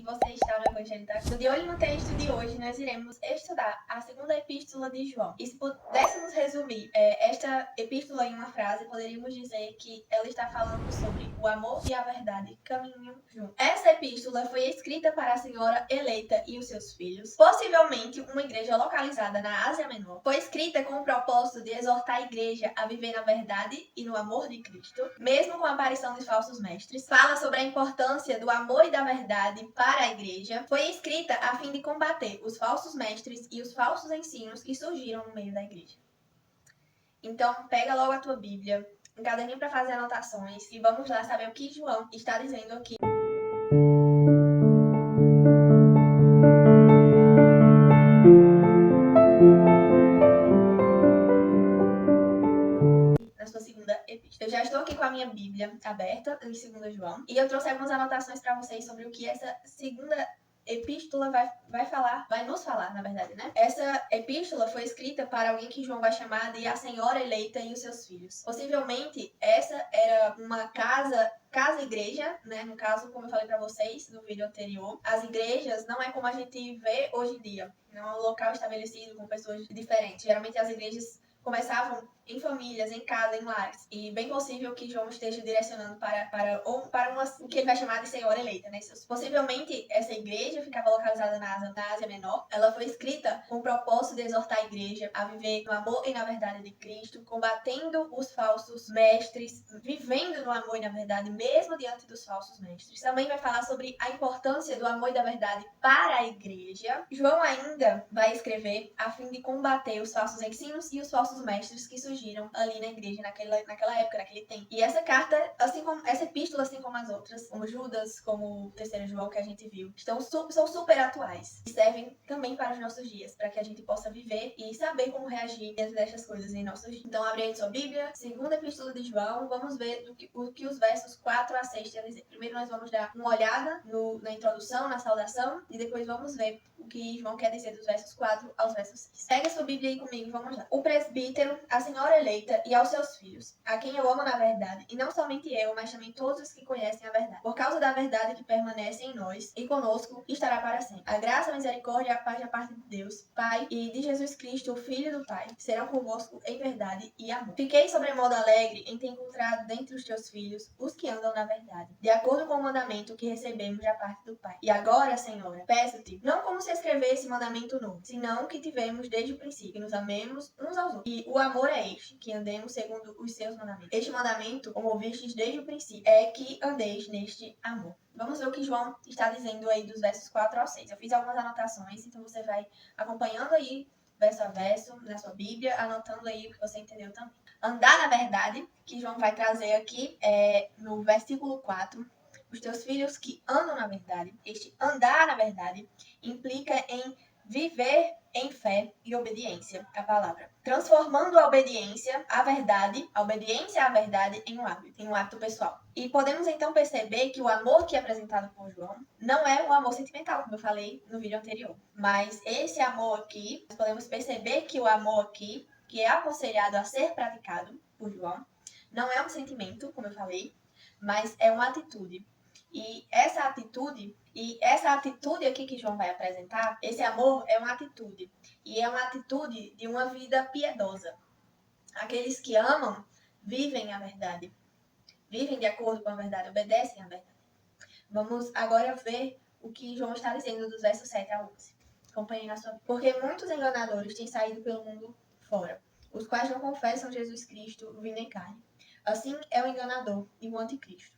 você está no Evangelho da Cruz. De olho no texto de hoje, nós iremos estudar a segunda epístola de João. E se pudéssemos resumir esta epístola em uma frase, poderíamos dizer que ela está falando sobre o amor e a verdade caminham juntos. Essa epístola foi escrita para a senhora eleita e os seus filhos, possivelmente uma igreja localizada na Ásia Menor. Foi escrita com o propósito de exortar a igreja a viver na verdade e no amor de Cristo, mesmo com a aparição de falsos mestres. Fala sobre a importância do amor e da verdade para a igreja. Foi escrita a fim de combater os falsos mestres e os falsos ensinos que surgiram no meio da igreja. Então, pega logo a tua Bíblia, um caderninho para fazer anotações e vamos lá saber o que João está dizendo aqui. Na sua segunda epístola. Eu já estou aqui com a minha Bíblia aberta em 2 João e eu trouxe algumas anotações para vocês sobre o que essa segunda epístola vai nos falar, na verdade, né? Essa epístola foi escrita para alguém que João vai chamar de a senhora eleita e os seus filhos. Possivelmente, essa era uma casa-igreja, né? No caso, como eu falei para vocês no vídeo anterior, as igrejas não é como a gente vê hoje em dia. Não é um local estabelecido com pessoas diferentes. Geralmente, as igrejas começavam em famílias, em casa, em lares. E bem possível que João esteja direcionando para o que ele vai chamar de senhora eleita, né? Possivelmente, essa igreja ficava localizada na Ásia Menor. Ela foi escrita com o propósito de exortar a igreja a viver no amor e na verdade de Cristo, combatendo os falsos mestres, vivendo no amor e na verdade, mesmo diante dos falsos mestres. Também vai falar sobre a importância do amor e da verdade para a igreja. João ainda vai escrever a fim de combater os falsos ensinos e os falsos mestres que surgiram ali na igreja naquela época, naquele tempo. E essa carta, assim como essa epístola, assim como as outras, como Judas, como 3 João que a gente viu, são super atuais e servem também para os nossos dias, para que a gente possa viver e saber como reagir diante destas coisas em nossos dias. Então, abre aí sua Bíblia, segunda epístola de João, vamos ver o que os versos 4 a 6 têm a dizer. Primeiro nós vamos dar uma olhada na introdução, na saudação, e depois vamos ver o que João quer dizer dos versos 4 aos versos 6. Pega sua Bíblia aí comigo, vamos lá. O presbítero, a senhora eleita e aos seus filhos, a quem eu amo na verdade, e não somente eu, mas também todos os que conhecem a verdade. Por causa da verdade que permanece em nós e conosco estará para sempre. A graça, a misericórdia e a paz da parte de Deus, Pai, e de Jesus Cristo, o Filho do Pai, serão convosco em verdade e amor. Fiquei sobremodo alegre em ter encontrado dentre os teus filhos os que andam na verdade, de acordo com o mandamento que recebemos da parte do Pai. E agora, Senhora, peço-te, não como se escrevesse mandamento novo, senão que tivemos desde o princípio, que nos amemos uns aos outros. E o amor é este, que andemos segundo os seus mandamentos. Este mandamento, como ouvistes desde o princípio, é que andeis neste amor. Vamos ver o que João está dizendo aí dos versos 4 ao 6. Eu fiz algumas anotações, então você vai acompanhando aí verso a verso na sua Bíblia, anotando aí o que você entendeu também. Andar na verdade, que João vai trazer aqui no versículo 4. Os teus filhos que andam na verdade. Este andar na verdade implica em viver em fé e obediência à palavra, transformando a obediência à verdade em um hábito pessoal. E podemos então perceber que o amor que é apresentado por João não é um amor sentimental, como eu falei no vídeo anterior, mas esse amor aqui, nós podemos perceber que o amor aqui, que é aconselhado a ser praticado por João, não é um sentimento, como eu falei, mas é uma atitude. E essa atitude aqui que João vai apresentar, esse amor é uma atitude. E é uma atitude de uma vida piedosa. Aqueles que amam vivem a verdade. Vivem de acordo com a verdade, obedecem à verdade. Vamos agora ver o que João está dizendo dos versos 7 a 11. Acompanhem na sua... Porque muitos enganadores têm saído pelo mundo fora, os quais não confessam Jesus Cristo vindo em carne. Assim é o enganador e o anticristo.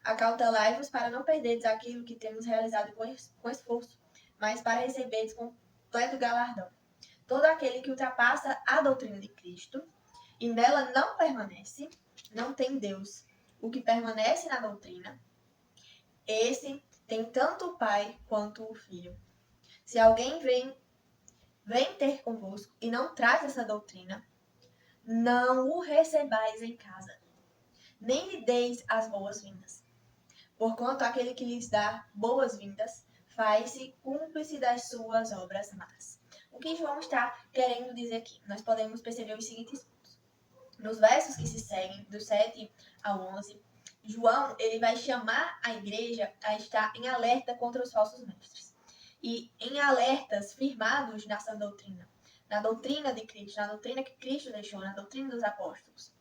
Acautelai-vos para não perderdes aquilo que temos realizado com esforço, mas para receberdes completo galardão. Todo aquele que ultrapassa a doutrina de Cristo e nela não permanece, não tem Deus. O que permanece na doutrina, esse tem tanto o Pai quanto o Filho. Se alguém vem ter convosco e não traz essa doutrina, não o recebais em casa, nem lhe deis as boas-vindas. Porquanto aquele que lhes dá boas-vindas faz-se cúmplice das suas obras más. O que João está querendo dizer aqui? Nós podemos perceber os seguintes pontos. Nos versos que se seguem, do 7 ao 11, João, ele vai chamar a igreja a estar em alerta contra os falsos mestres. E em alertas firmados nessa doutrina. Na doutrina de Cristo, na doutrina que Cristo deixou, na doutrina dos apóstolos.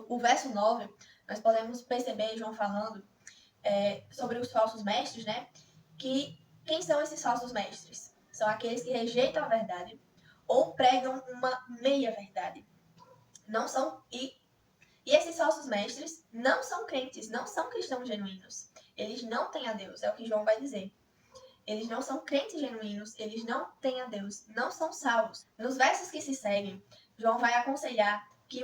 O verso 9, nós podemos perceber João falando sobre os falsos mestres, né? Que quem são esses falsos mestres? São aqueles que rejeitam a verdade ou pregam uma meia-verdade. Não são e esses falsos mestres não são crentes, não são cristãos genuínos. Eles não têm a Deus, é o que João vai dizer. Eles não são crentes genuínos, eles não têm a Deus, não são salvos. Nos versos que se seguem, João vai aconselhar que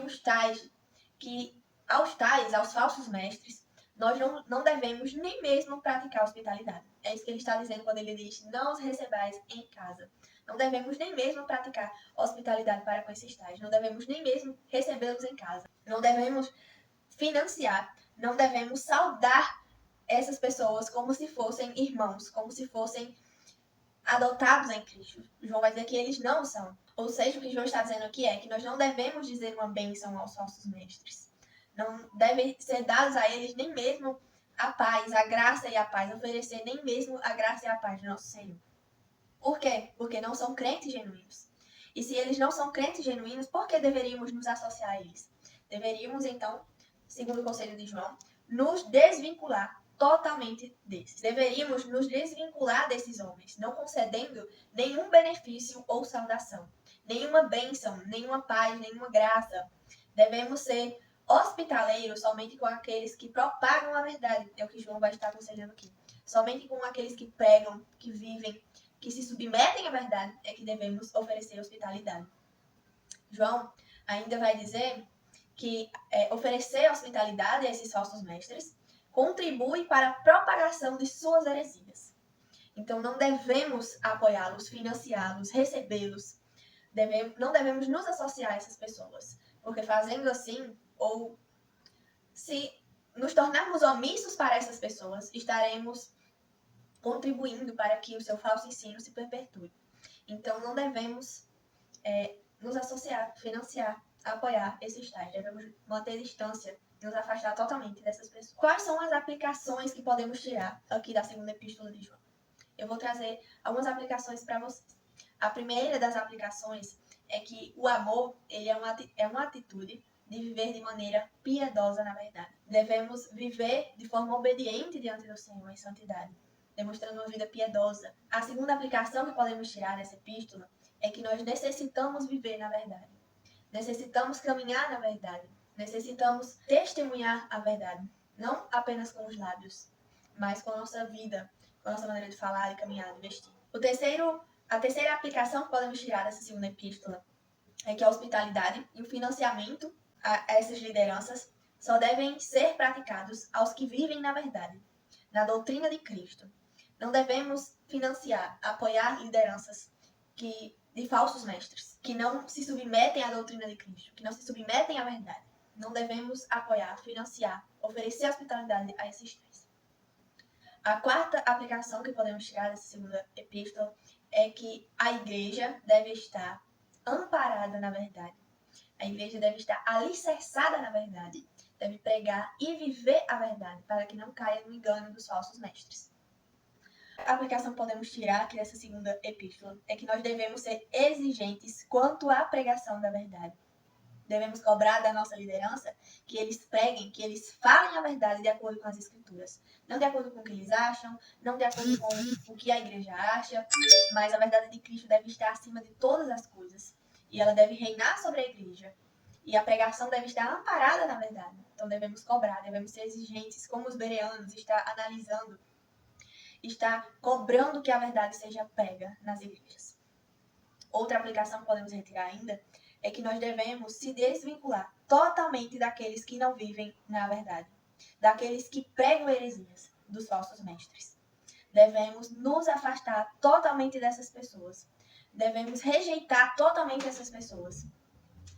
aos falsos mestres, nós não devemos nem mesmo praticar hospitalidade. É isso que ele está dizendo quando ele diz, não os recebais em casa. Não devemos nem mesmo praticar hospitalidade para com esses tais. Não devemos nem mesmo recebê-los em casa. Não devemos financiar. Não devemos saudar essas pessoas como se fossem irmãos, como se fossem adotados em Cristo. João vai dizer que eles não são. Ou seja, o que João está dizendo aqui é que nós não devemos dizer uma bênção aos falsos mestres. Não deve ser dados a eles nem mesmo a paz, a graça e a paz, oferecer nem mesmo a graça e a paz do nosso Senhor. Por quê? Porque não são crentes genuínos. E se eles não são crentes genuínos, por que deveríamos nos associar a eles? Deveríamos, então, segundo o conselho de João, nos desvincular totalmente desses. Deveríamos nos desvincular desses homens, não concedendo nenhum benefício ou saudação, nenhuma bênção, nenhuma paz, nenhuma graça. Devemos ser hospitaleiros somente com aqueles que propagam a verdade, é o que João vai estar aconselhando aqui. Somente com aqueles que pregam, que vivem, que se submetem à verdade, é que devemos oferecer hospitalidade. João ainda vai dizer que oferecer hospitalidade a esses falsos mestres contribui para a propagação de suas heresias. Então, não devemos apoiá-los, financiá-los, recebê-los. Não devemos nos associar a essas pessoas, porque fazendo assim, ou se nos tornarmos omissos para essas pessoas, estaremos contribuindo para que o seu falso ensino se perpetue. Então, não devemos nos associar, financiar, apoiar esses tais. Devemos manter distância, nos afastar totalmente dessas pessoas. Quais são as aplicações que podemos tirar aqui da segunda epístola de João? Eu vou trazer algumas aplicações para vocês. A primeira das aplicações é que o amor ele é uma atitude de viver de maneira piedosa na verdade. Devemos viver de forma obediente diante do Senhor em santidade, demonstrando uma vida piedosa. A segunda aplicação que podemos tirar dessa epístola é que nós necessitamos viver na verdade. Necessitamos caminhar na verdade. Necessitamos testemunhar a verdade. Não apenas com os lábios, mas com a nossa vida, com a nossa maneira de falar, de caminhar, de vestir. A terceira aplicação que podemos tirar dessa segunda epístola é que a hospitalidade e o financiamento a essas lideranças só devem ser praticados aos que vivem na verdade, na doutrina de Cristo. Não devemos financiar, apoiar lideranças de falsos mestres, que não se submetem à doutrina de Cristo, que não se submetem à verdade. Não devemos apoiar, financiar, oferecer hospitalidade a esses três. A quarta aplicação que podemos tirar dessa segunda epístola é que a igreja deve estar amparada na verdade. A igreja deve estar alicerçada na verdade, deve pregar e viver a verdade, para que não caia no engano dos falsos mestres. A aplicação que podemos tirar aqui dessa segunda epístola é que nós devemos ser exigentes quanto à pregação da verdade. Devemos cobrar da nossa liderança que eles preguem, que eles falem a verdade de acordo com as escrituras. Não de acordo com o que eles acham, não de acordo com o que a igreja acha, mas a verdade de Cristo deve estar acima de todas as coisas. E ela deve reinar sobre a igreja. E a pregação deve estar amparada na verdade. Então devemos cobrar, devemos ser exigentes, como os bereanos, estar analisando, estar cobrando que a verdade seja prega nas igrejas. Outra aplicação que podemos retirar ainda é que nós devemos se desvincular totalmente daqueles que não vivem na verdade, daqueles que pregam heresias, dos falsos mestres. Devemos nos afastar totalmente dessas pessoas. Devemos rejeitar totalmente essas pessoas.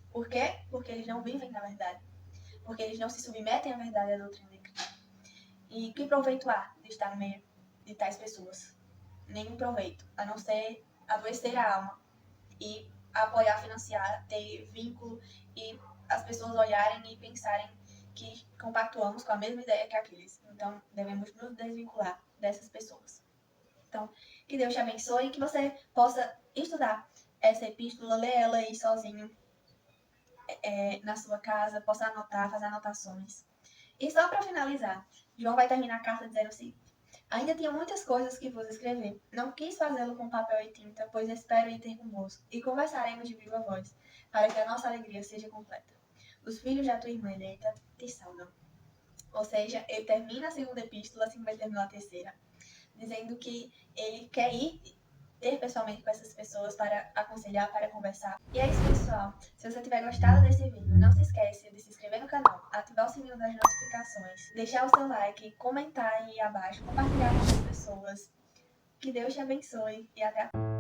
Por quê? Porque eles não vivem na verdade. Porque eles não se submetem à verdade e à doutrina de Cristo. E que proveito há de estar no meio de tais pessoas? Nenhum proveito, a não ser adoecer a alma e apoiar, financiar, ter vínculo e as pessoas olharem e pensarem que compactuamos com a mesma ideia que aqueles. Então, devemos nos desvincular dessas pessoas. Então, que Deus te abençoe e que você possa estudar essa epístola, ler ela aí sozinho na sua casa, possa anotar, fazer anotações. E só para finalizar, João vai terminar a carta dizendo o seguinte: ainda tinha muitas coisas que vos escrever. Não quis fazê-lo com papel e tinta, pois espero ir ter convosco, e conversaremos de viva voz, para que a nossa alegria seja completa. Os filhos da tua irmã eleita te saudam. Ou seja, ele termina a segunda epístola, assim vai terminar a terceira, dizendo que ele quer ir ter pessoalmente com essas pessoas para aconselhar, para conversar. E é isso, pessoal. Se você tiver gostado desse vídeo, não se esquece de se inscrever no canal, ativar o sininho das notificações, deixar o seu like, comentar aí abaixo, compartilhar com outras pessoas. Que Deus te abençoe e até a próxima.